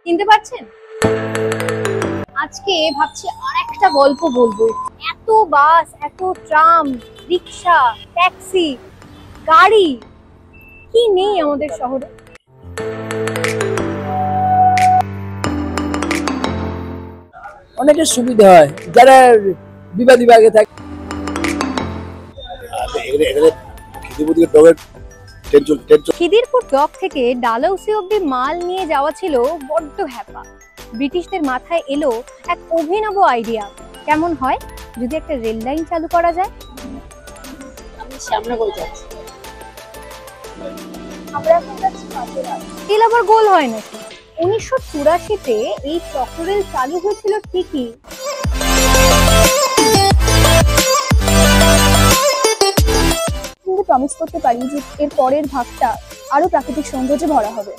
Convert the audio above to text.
চিনতে পারছেন? আজকে ভাবছি আরেকটা গল্প বলবো। এত বাস, এত ট্রাম, রিক্সা, ট্যাক্সি, গাড়ি কি নেই আমাদের শহরে। অনেকের সুবিধা হয় যারা বিভাগে থাকে। খিদিরপুর ডক থেকে ডালহৌসি অব্দি মাল নিয়ে যাওয়া ছিল বড্ড হ্যাপা। ব্রিটিশদের মাথায় এলো এক অভিনব আইডিয়া, কেমন হয় যদি একটা রেল লাইন চালু করা যায়। তেল আবার গোল হয় নাকি? 1984-তে এই চক্ররেল চালু হয়েছিল ঠিকই, কিন্তু প্রমিস করতে পারি যে এর পরের ভাগটা আরো প্রাকৃতিক সৌন্দর্যে ভরা হবে।